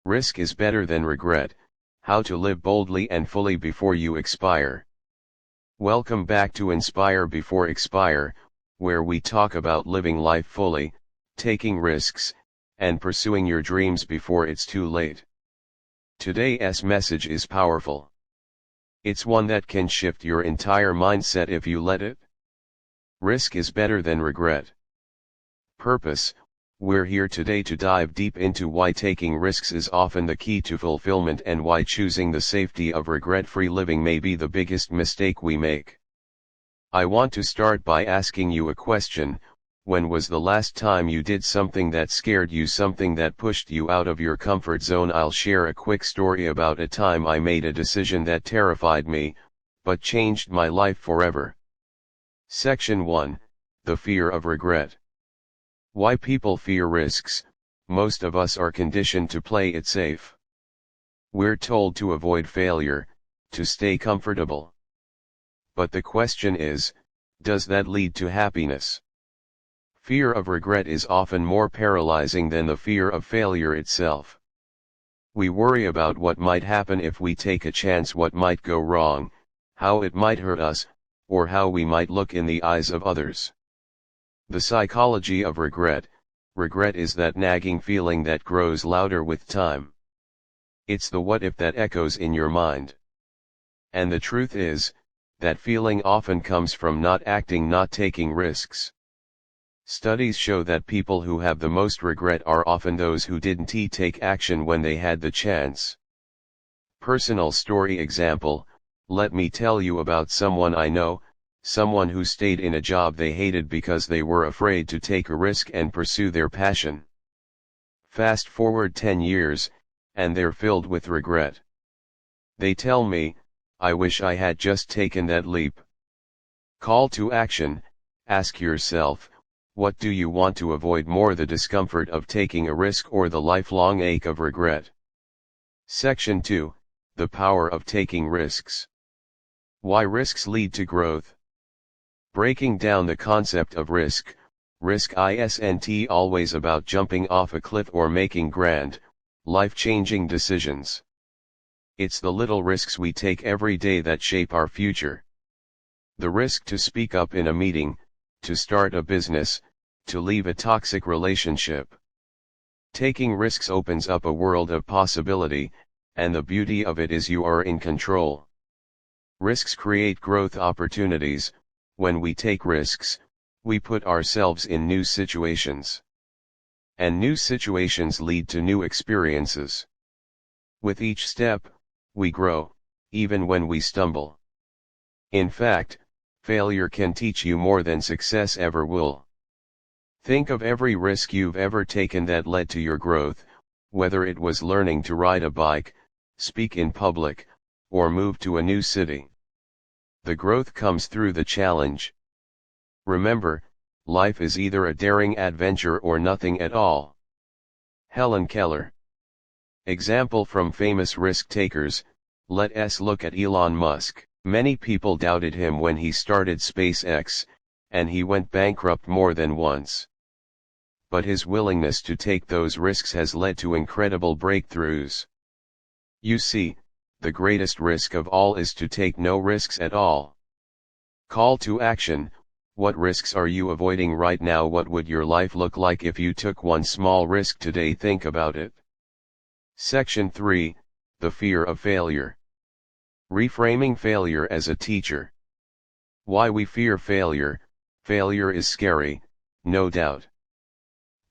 Risk is better than regret. How to live boldly and fully before you expire. Welcome back to Inspire Before Expire, where we talk about living life fully, taking risks, and pursuing your dreams before it's too late. Today's message is powerful. It's one that can shift your entire mindset if you let it. Risk is better than regret. Purpose. We're here today to dive deep into why taking risks is often the key to fulfillment and why choosing the safety of regret-free living may be the biggest mistake we make. I want to start by asking you a question. When was the last time you did something that scared you, something that pushed you out of your comfort zone? I'll share a quick story about a time I made a decision that terrified me, but changed my life forever. Section 1. The fear of regret. Why people fear risks. Most of us are conditioned to play it safe. We're told to avoid failure, to stay comfortable. But the question is, does that lead to happiness? Fear of regret is often more paralyzing than the fear of failure itself. We worry about what might happen if we take a chance, what might go wrong, how it might hurt us, or how we might look in the eyes of others. The psychology of regret. Regret is that nagging feeling that grows louder with time. It's the what if that echoes in your mind. And the truth is, that feeling often comes from not acting, not taking risks. Studies show that people who have the most regret are often those who didn't take action when they had the chance. Personal story example. Let me tell you about someone I know. Someone who stayed in a job they hated because they were afraid to take a risk and pursue their passion. Fast forward 10 years, and they're filled with regret. They tell me, I wish I had just taken that leap. Call to action. Ask yourself, what do you want to avoid more, the discomfort of taking a risk or the lifelong ache of regret? Section 2. The power of taking risks. Why risks lead to growth. Breaking down the concept of risk. Risk isn't always about jumping off a cliff or making grand, life-changing decisions. It's the little risks we take every day that shape our future. The risk to speak up in a meeting, to start a business, to leave a toxic relationship. Taking risks opens up a world of possibility, and the beauty of it is you are in control. Risks create growth opportunities. When we take risks, we put ourselves in new situations. And new situations lead to new experiences. With each step, we grow, even when we stumble. In fact, failure can teach you more than success ever will. Think of every risk you've ever taken that led to your growth, whether it was learning to ride a bike, speak in public, or move to a new city. The growth comes through the challenge. Remember, life is either a daring adventure or nothing at all. Helen Keller. Example from famous risk takers. Let's look at Elon Musk. Many people doubted him when he started SpaceX, and he went bankrupt more than once. But his willingness to take those risks has led to incredible breakthroughs. You see, the greatest risk of all is to take no risks at all. Call to action. What risks are you avoiding right now? What would your life look like if you took one small risk today? Think about it. Section 3. The fear of failure. Reframing failure as a teacher. Why we fear failure. Failure is scary, no doubt.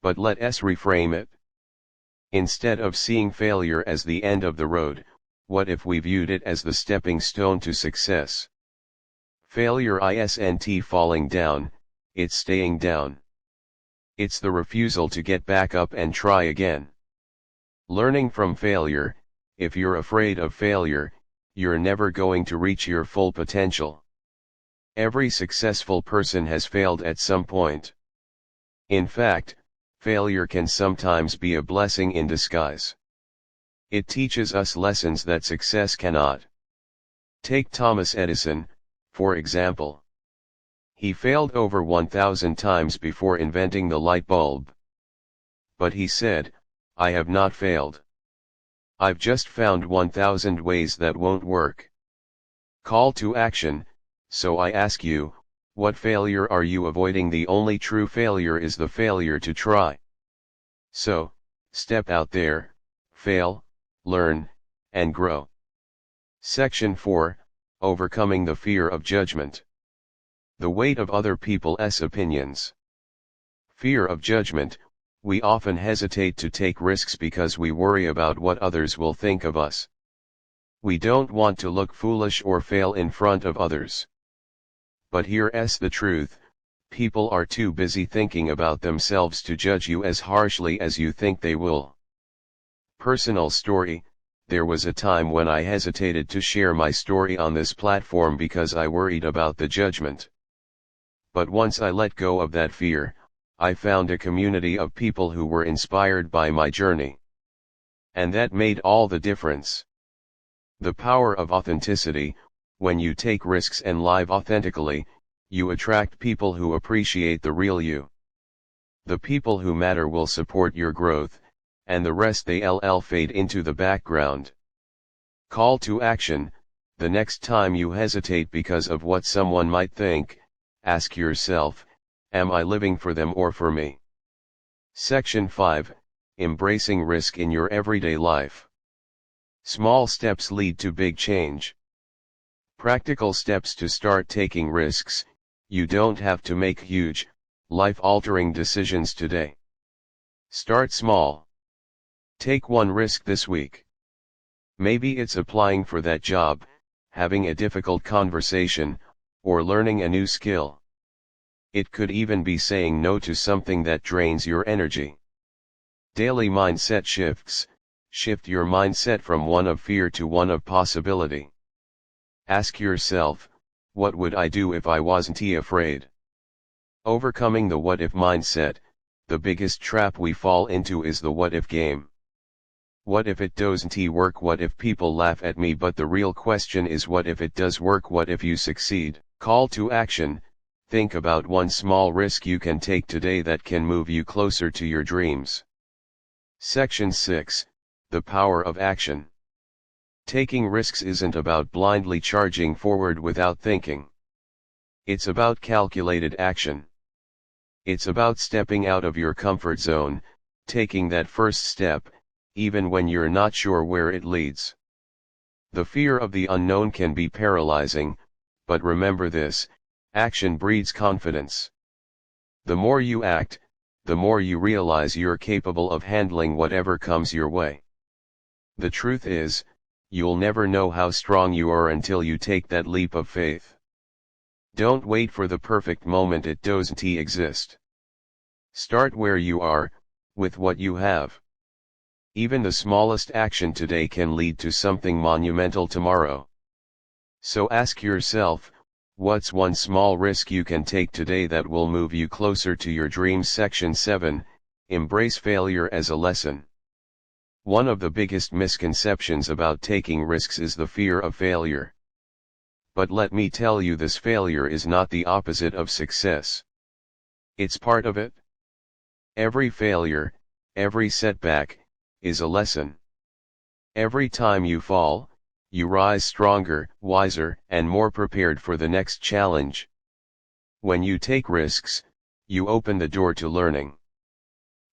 But let's reframe it. Instead of seeing failure as the end of the road, what if we viewed it as the stepping stone to success? Failure isn't falling down, it's staying down. It's the refusal to get back up and try again. Learning from failure. If you're afraid of failure, you're never going to reach your full potential. Every successful person has failed at some point. In fact, failure can sometimes be a blessing in disguise. It teaches us lessons that success cannot. Take Thomas Edison, for example. He failed over 1,000 times before inventing the light bulb. But he said, I have not failed. I've just found 1000 ways that won't work. Call to action, so I ask you, what failure are you avoiding? The only true failure is the failure to try. So, step out there, fail, learn, and grow. Section 4, Overcoming the Fear of Judgment. The weight of other people's opinions. Fear of judgment. We often hesitate to take risks because we worry about what others will think of us. We don't want to look foolish or fail in front of others. But here's the truth, people are too busy thinking about themselves to judge you as harshly as you think they will. Personal story: there was a time when I hesitated to share my story on this platform because I worried about the judgment. But once I let go of that fear, I found a community of people who were inspired by my journey. And that made all the difference. The power of authenticity: when you take risks and live authentically, you attract people who appreciate the real you. The people who matter will support your growth, and the rest they'll fade into the background. Call to action: the next time you hesitate because of what someone might think, ask yourself, am I living for them or for me? Section 5, Embracing Risk in Your Everyday Life. Small steps lead to big change. Practical steps to start taking risks. You don't have to make huge, life-altering decisions today. Start small. Take one risk this week. Maybe it's applying for that job, having a difficult conversation, or learning a new skill. It could even be saying no to something that drains your energy. Daily mindset shifts. Shift your mindset from one of fear to one of possibility. Ask yourself, what would I do if I wasn't afraid? Overcoming the what if mindset. The biggest trap we fall into is the what if game. What if it doesn't work? What if people laugh at me? But the real question is, what if it does work? What if you succeed? Call to action. Think about one small risk you can take today that can move you closer to your dreams. Section 6, The Power of Action. Taking risks isn't about blindly charging forward without thinking. It's about calculated action. It's about stepping out of your comfort zone, taking that first step, even when you're not sure where it leads. The fear of the unknown can be paralyzing, but remember this: action breeds confidence. The more you act, the more you realize you're capable of handling whatever comes your way. The truth is, you'll never know how strong you are until you take that leap of faith. Don't wait for the perfect moment, it doesn't exist. Start where you are, with what you have. Even the smallest action today can lead to something monumental tomorrow. So ask yourself, what's one small risk you can take today that will move you closer to your dreams? Section 7, Embrace Failure as a Lesson. One of the biggest misconceptions about taking risks is the fear of failure. But let me tell you, this failure is not the opposite of success. It's part of it. Every failure, every setback, is a lesson. Every time you fall, you rise stronger, wiser, and more prepared for the next challenge. When you take risks, you open the door to learning.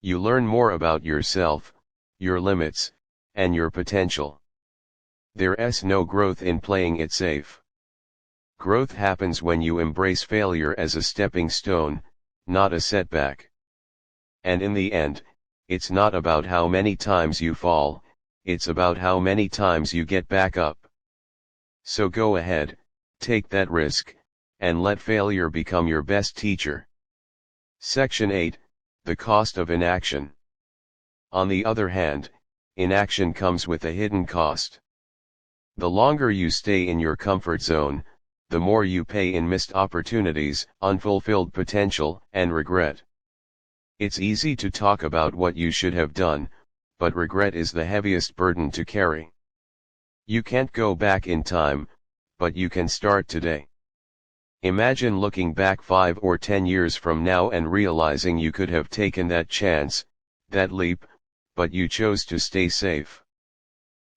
You learn more about yourself, your limits, and your potential. There's no growth in playing it safe. Growth happens when you embrace failure as a stepping stone, not a setback. And in the end, it's not about how many times you fall, it's about how many times you get back up. So go ahead, take that risk, and let failure become your best teacher. Section 8, The Cost of Inaction. On the other hand, inaction comes with a hidden cost. The longer you stay in your comfort zone, the more you pay in missed opportunities, unfulfilled potential, and regret. It's easy to talk about what you should have done, but regret is the heaviest burden to carry. You can't go back in time, but you can start today. Imagine looking back 5 or 10 years from now and realizing you could have taken that chance, that leap, but you chose to stay safe.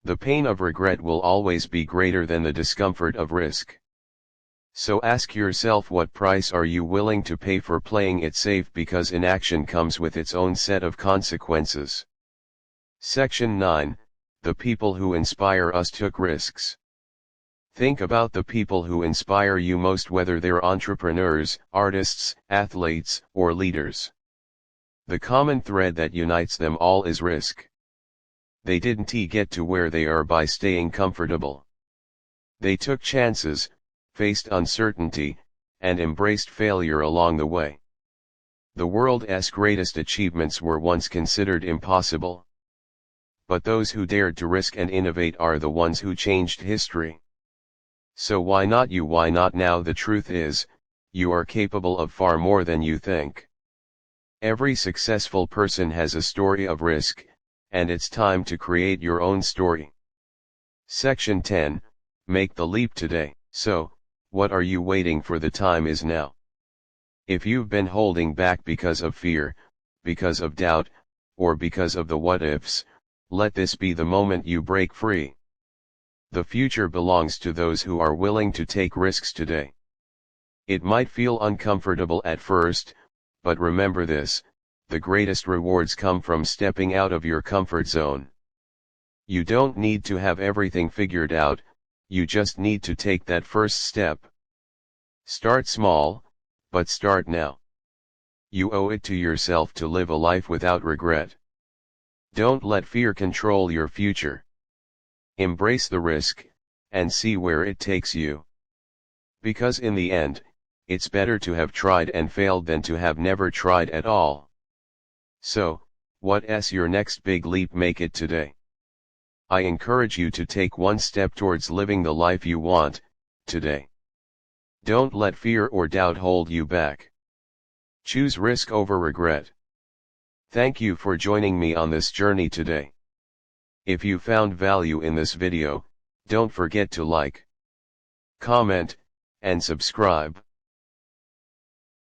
The pain of regret will always be greater than the discomfort of risk. So ask yourself, what price are you willing to pay for playing it safe, because inaction comes with its own set of consequences. Section 9. The people who inspire us took risks. Think about the people who inspire you most, whether they're entrepreneurs, artists, athletes, or leaders. The common thread that unites them all is risk. They didn't get to where they are by staying comfortable. They took chances, faced uncertainty, and embraced failure along the way. The world's greatest achievements were once considered impossible. But those who dared to risk and innovate are the ones who changed history. So why not you? Why not now? The truth is, you are capable of far more than you think. Every successful person has a story of risk, and it's time to create your own story. Section 10. Make the leap today. So, what are you waiting for? The time is now. If you've been holding back because of fear, because of doubt, or because of the what-ifs, let this be the moment you break free. The future belongs to those who are willing to take risks today. It might feel uncomfortable at first, but remember this: the greatest rewards come from stepping out of your comfort zone. You don't need to have everything figured out, you just need to take that first step. Start small, but start now. You owe it to yourself to live a life without regret. Don't let fear control your future. Embrace the risk, and see where it takes you. Because in the end, it's better to have tried and failed than to have never tried at all. So, what's your next big leap? Make it today. I encourage you to take one step towards living the life you want, today. Don't let fear or doubt hold you back. Choose risk over regret. Thank you for joining me on this journey today. If you found value in this video, don't forget to like, comment, and subscribe.